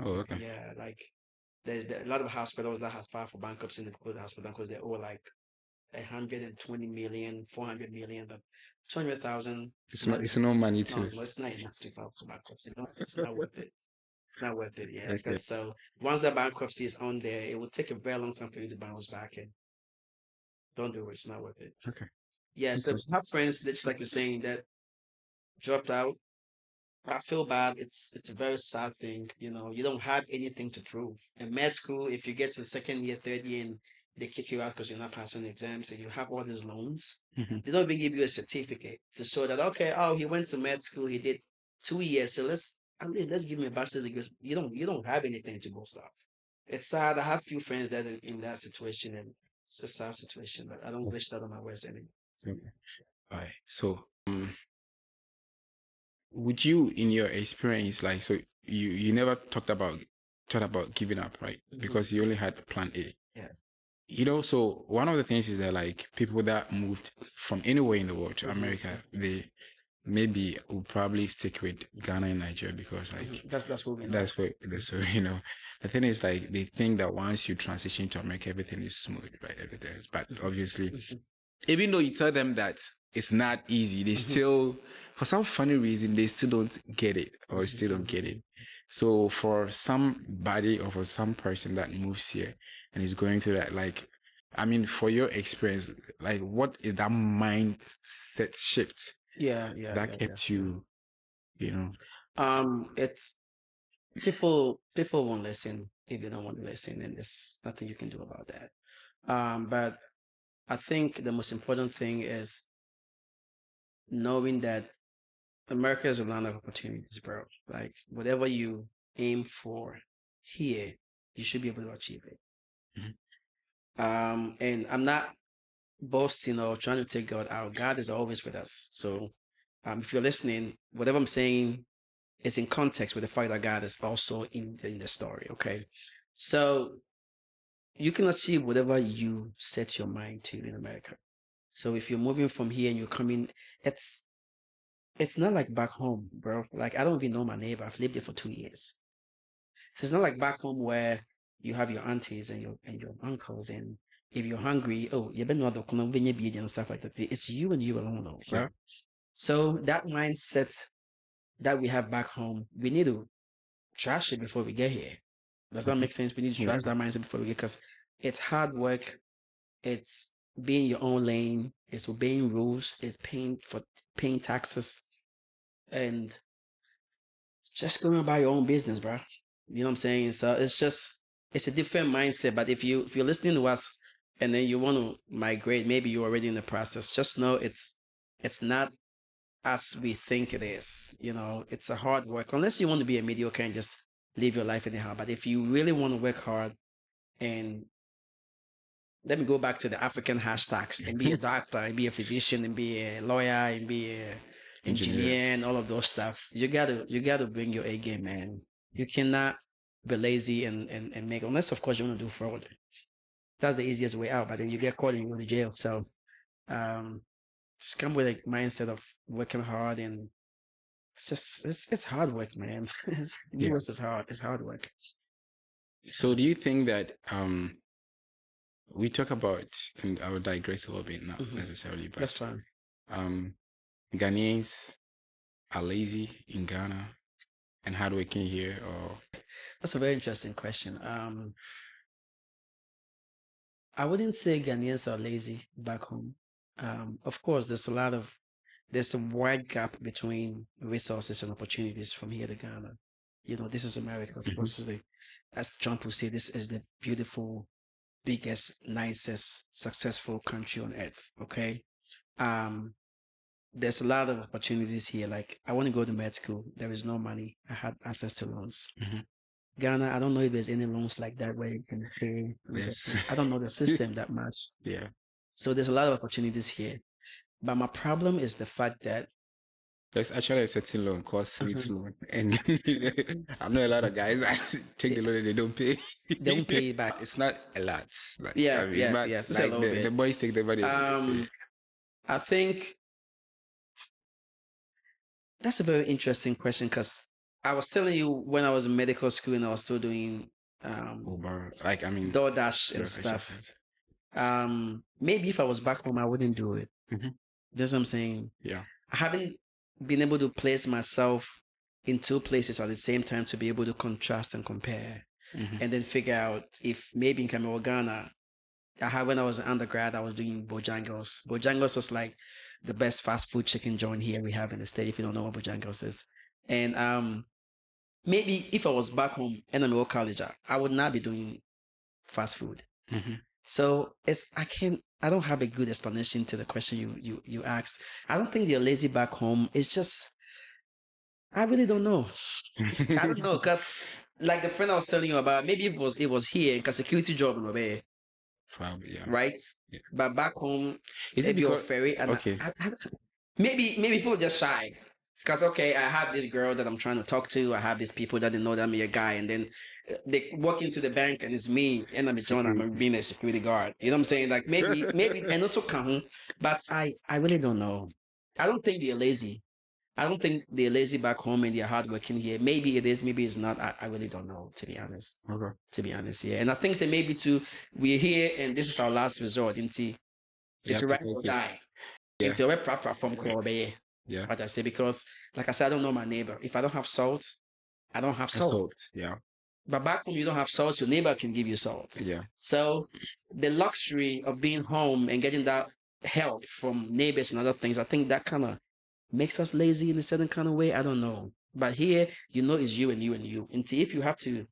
Oh, okay. Yeah, like there's a lot of hospitals that has filed for bankruptcy in the hospital because they owe like 120 million, 400 million, but 200,000 is not It's no money no, too. no, it's not enough to file for bankruptcy. No, it's not worth it. It's not worth it. Yeah. Okay. So once the bankruptcy is on there, it will take a very long time for you to bounce back, and don't do it. It's not worth it. Okay. Yeah. So Interesting. I have friends that, like you're saying, that dropped out. I feel bad. It's a very sad thing. You don't have anything to prove. In med school, if you get to the second year, third year, and they kick you out because you're not passing the exams, and you have all these loans, Mhm. they don't even give you a certificate to show that, okay, oh, he went to med school, he did 2 years, so let's give him a bachelor's degree. You don't have anything to boast of. It's sad. I have few friends that are in that situation, and it's a sad situation, but I don't wish that on my worst enemy. Okay. All right. So, would you, in your experience, like, so you never thought about giving up, right? Because you only had plan A. Yeah. So one of the things is that, like, people that moved from anywhere in the world to America, they maybe will probably stick with Ghana and Nigeria because, like, That's what we know. that's what the thing is, like, they think that once you transition to America, everything is smooth, right? Everything is, but obviously, even though you tell them that it's not easy, they still, for some funny reason, they still don't get it or still don't get it. So for somebody or for some person that moves here and is going through that, like, I mean, for your experience, like, what is that mindset shift that kept you, It's people won't listen if they don't want to listen, and there's nothing you can do about that. But I think the most important thing is knowing that America is a land of opportunities, bro. Like whatever you aim for here, you should be able to achieve it. And I'm not boasting or trying to take God out. God is always with us. So if you're listening, whatever I'm saying is in context with the fact that God is also in the story. Okay. So you can achieve whatever you set your mind to in America. So if you're moving from here and you're coming, it's it's not like back home, bro. Like I don't even know my neighbor. I've lived there for 2 years. So it's not like back home where you have your aunties and your uncles, and if you're hungry, oh, you've been and stuff like that. It's you and you alone, though, bro. So that mindset that we have back home, we need to trash it before we get here. Does that make sense? We need to trash that mindset before we get, because it's hard work. It's being your own lane. It's obeying rules. It's paying taxes, and just going about your own business, bro. You know what I'm saying? So it's a different mindset. But if you're listening to us and then you want to migrate, maybe you're already in the process. Just know it's not as we think it is. It's a hard work. Unless you want to be a mediocre and just live your life anyhow. But if you really want to work hard, and let me go back to the African hashtags, and be a doctor, and be a physician, and be a lawyer, and be a engineer, and all of those stuff. You gotta bring your A game, man. You cannot be lazy and make, unless of course you want to do fraud. That's the easiest way out, but then you get caught and you go to jail. So um just come with a mindset of working hard, and it's hard work, man. US is hard. It's hard work. So do you think that we talk about, and I will digress a little bit, not necessarily, but That's fine. Ghanaians are lazy in Ghana and hardworking here, or That's a very interesting question. I wouldn't say Ghanaians are lazy back home. Of course, there's a wide gap between resources and opportunities from here to Ghana. This is America. Of course, as Trump would say, this is the beautiful, biggest, nicest, successful country on earth. Okay. Um, there's a lot of opportunities here. Like I want to go to med school. There is no money. I had access to loans. Ghana, I don't know if there's any loans like that where you can pay. yes, I don't know the system that much. yeah. So there's a lot of opportunities here. But my problem is the fact that There's actually a certain loan called Slate loan, and I know a lot of guys take the loan and they don't pay. they don't pay it back. It's not a lot, like, Yeah, I mean, yes, but yes. It's a like little the bit. boys take the money. I think that's a very interesting question, because I was telling you when I was in medical school and I was still doing Uber, like I mean, DoorDash and DoorDash stuff. stuff. Maybe if I was back home, I wouldn't do it. Mm-hmm. That's what I'm saying. Yeah. I haven't been able to place myself in two places at the same time to be able to contrast and compare, and then figure out if maybe in Cameroon, Ghana, when I was an undergrad, I was doing Bojangles. Bojangles was like the best fast food chicken joint here we have in the state. If you don't know what Bojangles is, and maybe if I was back home and I'm a college, I would not be doing fast food. Mm-hmm. So I don't have a good explanation to the question you asked. I don't think they're lazy back home. It's just I really don't know. I don't know because like the friend I was telling you about, maybe if it was here, because security job in Obe, Probably, yeah. right? Yeah. But back home, Is it if you're because ferry, and okay? maybe people are just shy. Because okay, I have this girl that I'm trying to talk to. I have these people that they know that I'm a guy, and then they walk into the bank and it's me, and I'm John. I'm Security. being a security guard. You know what I'm saying? Like maybe, and also come, but I really don't know. I don't think they're lazy. I don't think they're lazy back home and they're hardworking here. Maybe it is, maybe it's not. I really don't know, to be honest. Okay. To be honest, yeah. And I think that maybe too, we're here and this is our last resort. It's Yeah. right or die. Yeah. It's a proper from Kobe. Yeah. What I say, because like I said, I don't know my neighbor. If I don't have salt, I don't have salt. Salt. Yeah. But back home, you don't have salt, your neighbor can give you salt. Yeah. So the luxury of being home and getting that help from neighbors and other things, I think that kind of makes us lazy in a certain kind of way. I don't know. But here, you know, it's you and you and you. And if you have to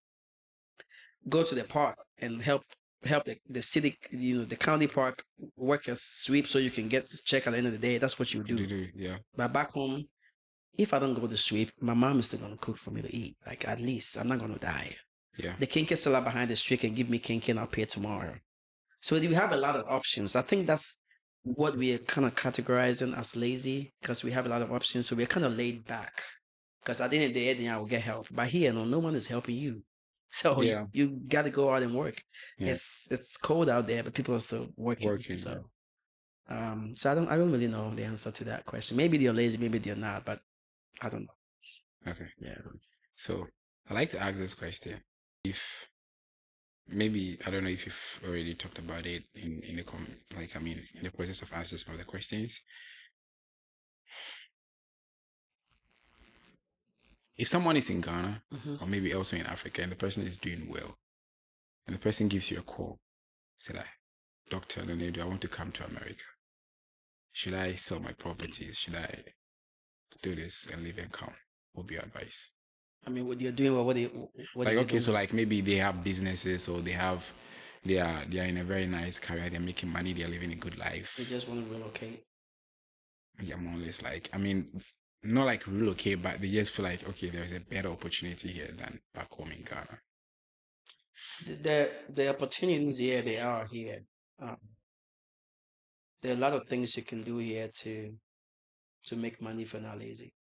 go to the park and help the city, the county park workers sweep so you can get to check at the end of the day, that's what you do. Yeah. But back home, if I don't go to sweep, my mom is still gonna cook for me to eat. Like at least I'm not gonna die. Yeah. The kinky seller behind the street can give me kinky and I'll pay tomorrow. So we have a lot of options. I think that's what we are kind of categorizing as lazy because we have a lot of options. So we're kind of laid back because at the end of the day, I will get help. But here, no one is helping you. So Yeah. you got to go out and work. Yeah. It's cold out there, but people are still working. So so I don't really know the answer to that question. Maybe they're lazy, maybe they're not, but I don't know. Okay. Yeah. So I like to ask this question. If maybe I don't know if you've already talked about it in the in the process of answers some of the questions. If someone is in Ghana or maybe elsewhere in Africa and the person is doing well, and the person gives you a call, say like, Doctor Leonardo, I want to come to America. Should I sell my properties? Should I do this and live and come? What would be your advice? I mean, what you're doing, what they like okay, so like maybe they have businesses or they are in a very nice career, they're making money, they're living a good life. They just want to relocate. Yeah, more or less. Like I mean, not like relocate, but they just feel like okay, there's a better opportunity here than back home in Ghana. The opportunities here, they are here. There are a lot of things you can do here to make money if you're not lazy.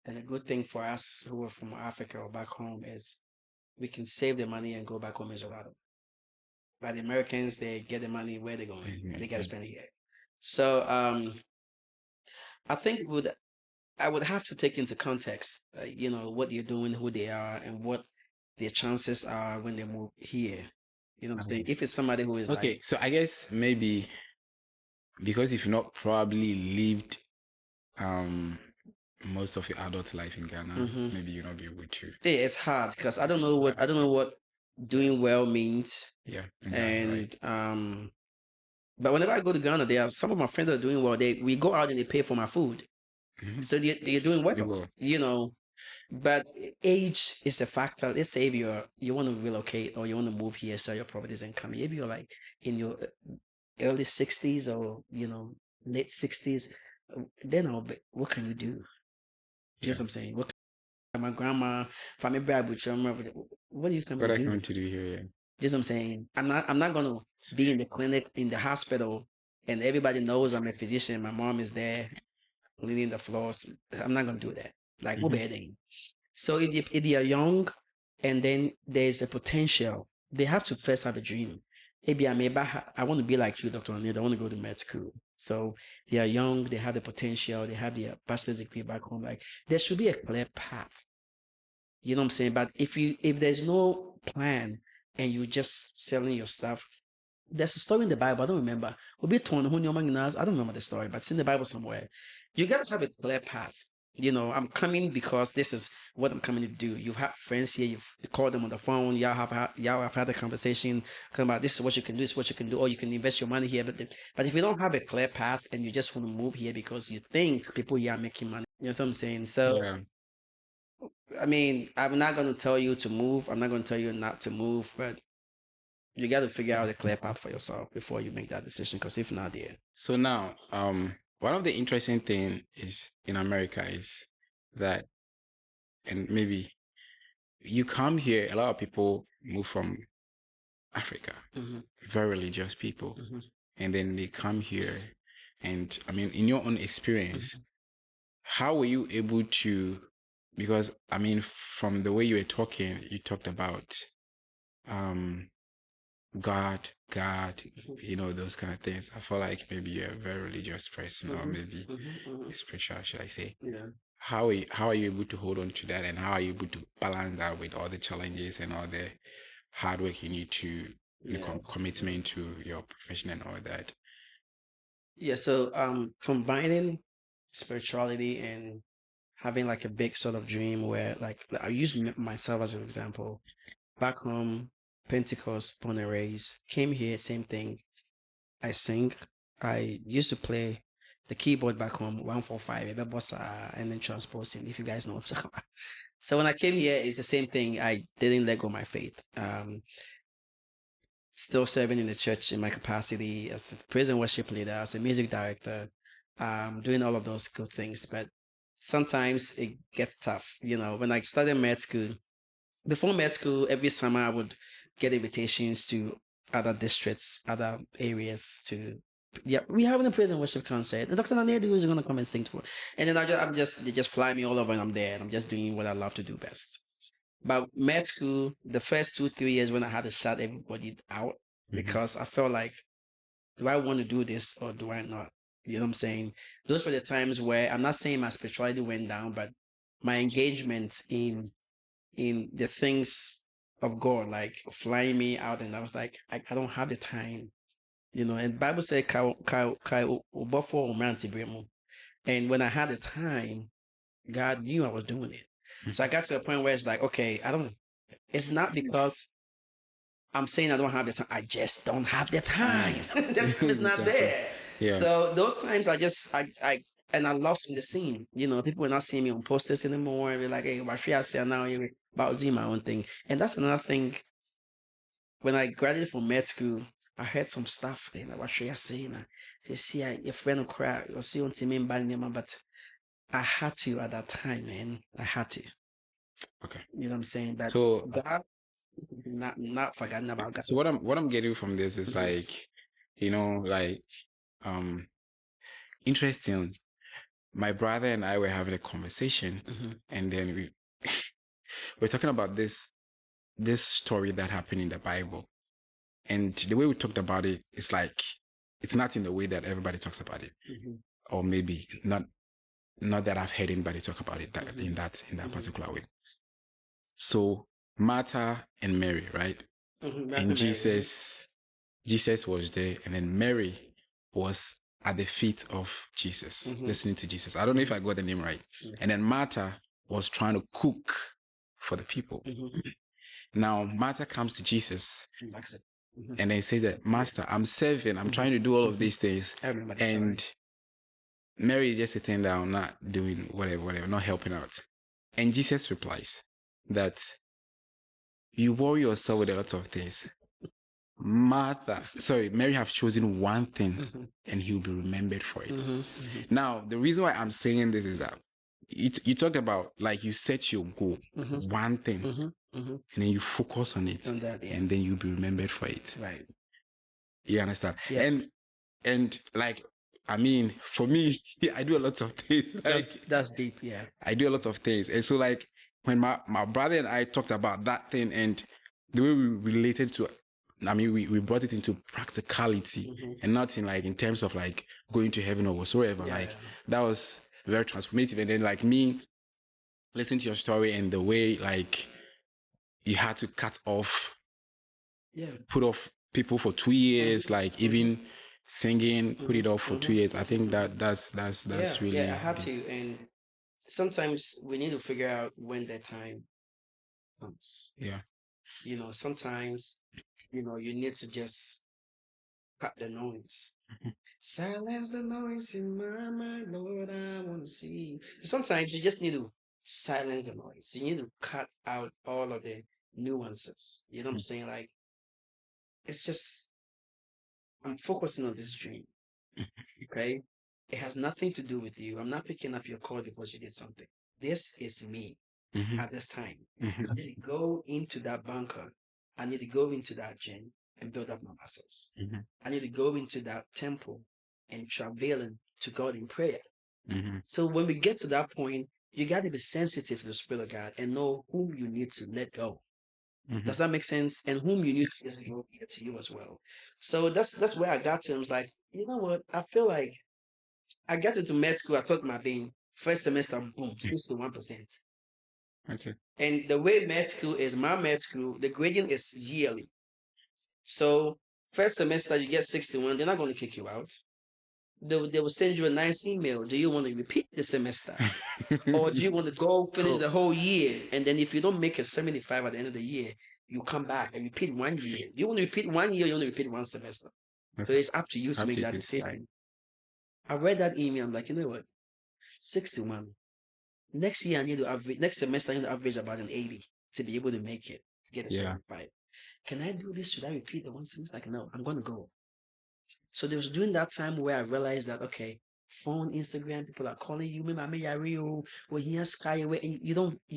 And a good thing for us who are from Africa or back home is we can save the money and go back home as well. But the Americans, they get the money where they're going and they got to spend it here. So I think I would have to take into context, what they're doing, who they are, and what their chances are when they move here. You know what I'm saying? If it's somebody who is okay, so I guess maybe because if you've not probably lived most of your adult life in Ghana, maybe you'll not be able to. Yeah, it's hard because I don't know what doing well means. Yeah. And right. But whenever I go to Ghana, there are some of my friends that are doing well. We go out and they pay for my food. So they're doing well. But age is a factor. Let's say if you want to relocate or you want to move here, sell your properties and come. If you're like in your early 60s or late 60s, then what can you do? You know what I'm saying? My grandma, family what do you what I want to do here? Yeah. This is what I'm saying. I'm not gonna be in the clinic, in the hospital, and everybody knows I'm a physician. My mom is there cleaning the floors. I'm not gonna do that. Like we're bedding. So if they are young, and then there's a potential, they have to first have a dream. maybe I want to be like you, Dr. Anil. I want to go to med school. So they are young, they have the potential, they have their bachelor's degree back home. Like there should be a clear path. You know what I'm saying? But if there's no plan and you're just selling your stuff, there's a story in the Bible. I don't remember. I don't remember the story, but it's in the Bible somewhere. You gotta have a clear path. You know, I'm coming because this is what I'm coming to do. You've had friends here, you've called them on the phone, y'all have had a conversation about this is what you can do, this is what you can do, or you can invest your money here. But if you don't have a clear path and you just want to move here because you think people here are making money, you know what I'm saying? So Yeah. I mean, I'm not gonna tell you to move. I'm not gonna tell you not to move, but you got to figure out a clear path for yourself before you make that decision. Because if not, yeah. So now, one of the interesting thing is in America is that, and maybe you come here, a lot of people move from Africa, very religious people, and then they come here, and I mean, in your own experience, how were you able to? Because I mean, from the way you were talking, you talked about God, you know, those kind of things. I feel like maybe you're a very religious person, or maybe spiritual, should I say? Yeah. How are you able to hold on to that, and how are you able to balance that with all the challenges and all the hard work you need to, the commitment to your profession and all that? Yeah. So combining spirituality and having like a big sort of dream where like I use myself as an example. Back home, Pentecost, born and raised, came here, same thing. I sing. I used to play the keyboard back home, 145, and then transposing, if you guys know what I'm talking about. So when I came here, it's the same thing. I didn't let go of my faith. Still serving in the church in my capacity as a praise and worship leader, as a music director, doing all of those good things. But sometimes it gets tough. You know, when I started med school, before med school, every summer I would get invitations to other districts, other areas to, yeah, we're having a praise and worship concert. And Dr. Nanedu is going to come and sing for. And then they just fly me all over and I'm there and I'm just doing what I love to do best. But med school, the first 2, 3 years when I had to shut everybody out because I felt like, do I want to do this or do I not? You know what I'm saying? Those were the times where I'm not saying my spirituality went down, but my engagement in the things of God, like flying me out, and I was like, I don't have the time, you know. And Bible said, and when I had the time, God knew I was doing it. So I got to a point where it's like, okay, I don't. It's not because I'm saying I don't have the time. I just don't have the time. Just it's not there. Yeah. So those times I lost in the scene. You know, people were not seeing me on posters anymore. They're like, hey, why should I say now you're about doing my own thing? And that's another thing. When I graduated from med school, I heard some stuff. You know, what should I say? They see a friend will cry or see on team but I had to at that time, man. I had to. Okay. You know what I'm saying? That So God, not forgotten about God. so what I'm getting from this is like, you know, like interesting. My brother and I were having a conversation, and then we're talking about this story that happened in the Bible, and the way we talked about it is like it's not in the way that everybody talks about it, or maybe not that I've heard anybody talk about it in that particular way. So Martha and Mary, right? And Jesus was there, and then Mary was at the feet of Jesus, listening to Jesus. I don't know if I got the name right. And then Martha was trying to cook for the people. Now Martha comes to Jesus and then says that, Master, I'm serving, I'm trying to do all of these things. And Mary is just sitting down, not doing whatever, not helping out. And Jesus replies that you worry yourself with a lot of things. Mary have chosen one thing and he will be remembered for it. Now, the reason why I'm saying this is that you talked about like you set your goal, one thing, and then you focus on it, and then you'll be remembered for it. Right. You understand? Yeah. And like, I mean, for me, I do a lot of things. Like, that's deep, yeah. I do a lot of things. And so like when my brother and I talked about that thing and the way we related to I mean, we brought it into practicality and not in terms of like going to heaven or whatsoever. That was very transformative. And then like me listening to your story and the way like you had to put off people for 2 years, like even singing, put it off for 2 years. I think that's really. Yeah, I had to. And sometimes we need to figure out when that time comes. Yeah. Sometimes, you need to just cut the noise. Silence the noise in my mind, Lord, I want to see. Sometimes you just need to silence the noise. You need to cut out all of the nuances. You know what I'm saying? Like, it's just, I'm focusing on this dream. Okay? It has nothing to do with you. I'm not picking up your call because you did something. This is me at this time. I need to go into that bunker. I need to go into that gym and build up my muscles. I need to go into that temple and travailing to God in prayer. So when we get to that point, you got to be sensitive to the Spirit of God and know whom you need to let go. Does that make sense? And whom you need to just draw near to you as well. So that's where I got to. I was like, you know what? I feel like I got into med school. I thought my being first semester, boom, 61%. Okay. And the way med school is, my med school, the grading is yearly. So first semester you get 61, they're not going to kick you out. They will send you a nice email. Do you want to repeat the semester? Or do you want to go finish the whole year? And then if you don't make a 75 at the end of the year, you come back and repeat 1 year. You want to repeat 1 year, you want to repeat 1 semester. So it's up to you to make that decision. I read that email. I'm like, you know what? 61. Next year, I need to average, next semester, I need to average about an 80 to be able to make it, to get a 75. Can I do this? Should I repeat the 1 semester? Like, no, I'm going to go. So there was during that time where I realized that, okay, phone, Instagram, people are calling you, when you sky away, and you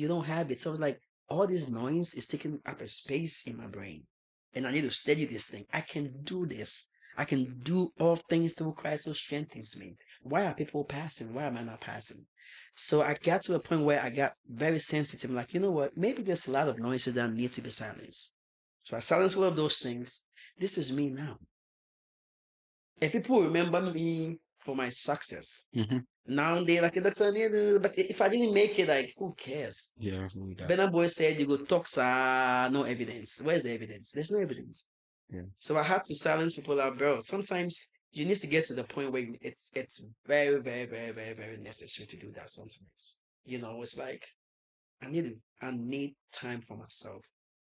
don't have it. So I was like, all this noise is taking up a space in my brain. And I need to study this thing. I can do this. I can do all things through Christ who strengthens me. Why are people passing? Why am I not passing? So I got to a point where I got very sensitive. Like, you know what? Maybe there's a lot of noises that need to be silenced. So I silenced all of those things. This is me now. If people remember me for my success, now they like, Dr. But if I didn't make it, like, who cares? Yeah. Benna Boy said, you go talk, no evidence. Where's the evidence? There's no evidence. Yeah. So I had to silence people out, bro. Sometimes you need to get to the point where it's very, very, very, very, very necessary to do that sometimes. It's like, I need time for myself.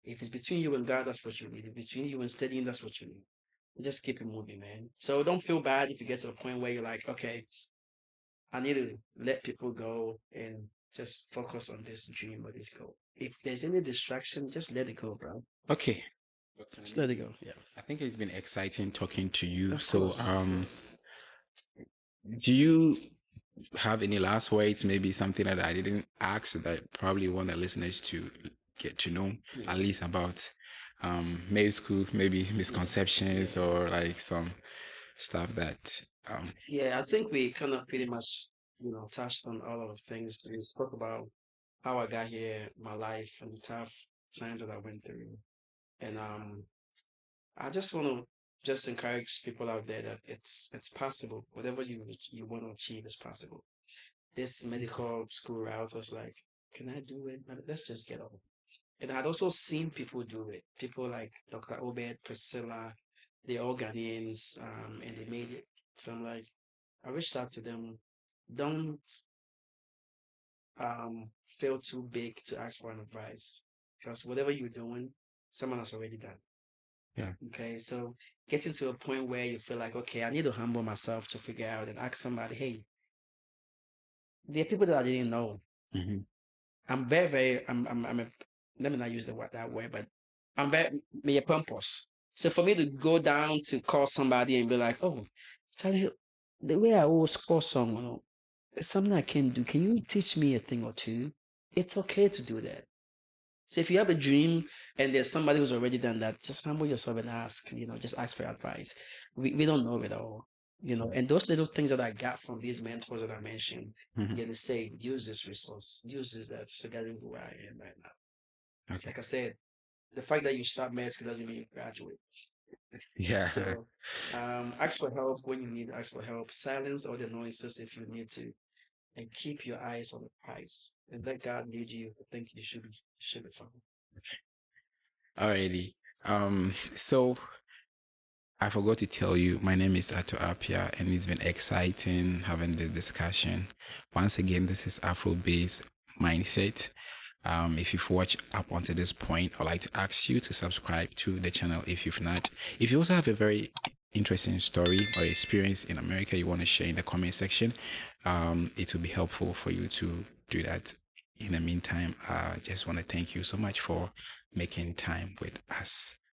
If it's between you and God, that's what you need. If between you and studying, that's what you need. Just keep it moving, man. So don't feel bad if you get to a point where you're like, okay, I need to let people go and just focus on this dream or this goal. If there's any distraction, just let it go, bro. Okay. Just let it go. Yeah. I think it's been exciting talking to you. Of course. Do you have any last words? Maybe something that I didn't ask that probably want the listeners to get to know at least about maybe school, maybe misconceptions or like some stuff that Yeah, I think we kind of pretty much touched on all of the things. We spoke about how I got here, my life, and the tough times that I went through. And I just want to just encourage people out there that it's possible. Whatever you want to achieve is possible. This medical school route was like, can I do it? Let's just get on. And I'd also seen people do it. People like Dr. Obed, Priscilla, they're all Ghanaians, and they made it. So I'm like, I reached out to them. Don't feel too big to ask for an advice because whatever you're doing, someone has already done. Yeah. Okay, so getting to a point where you feel like, okay, I need to humble myself to figure out and ask somebody, hey, there are people that I didn't know. I'm very, very, I'm a, let me not use that word, but I'm very, me a pompous. So for me to go down to call somebody and be like, oh, Charlie, the way I always call someone, it's something I can do. Can you teach me a thing or two? It's okay to do that. So if you have a dream and there's somebody who's already done that, just humble yourself and ask, just ask for advice. We don't know it all, and those little things that I got from these mentors that I mentioned, they say, use this resource, use this, that, so getting who I am right now. Okay. Like I said, the fact that you start med school doesn't mean you graduate. Yeah. So ask for help when you need. Ask for help. Silence all the noises if you need to, and keep your eyes on the prize and let God lead you. I think you should be fine. Alrighty. So I forgot to tell you, my name is Ato Apia, and it's been exciting having this discussion. Once again, this is Afro Based Mindset. If you've watched up until this point, I'd like to ask you to subscribe to the channel if you've not. If you also have a very interesting story or experience in America you want to share in the comment section, it will be helpful for you to do that. In the meantime, I just want to thank you so much for making time with us.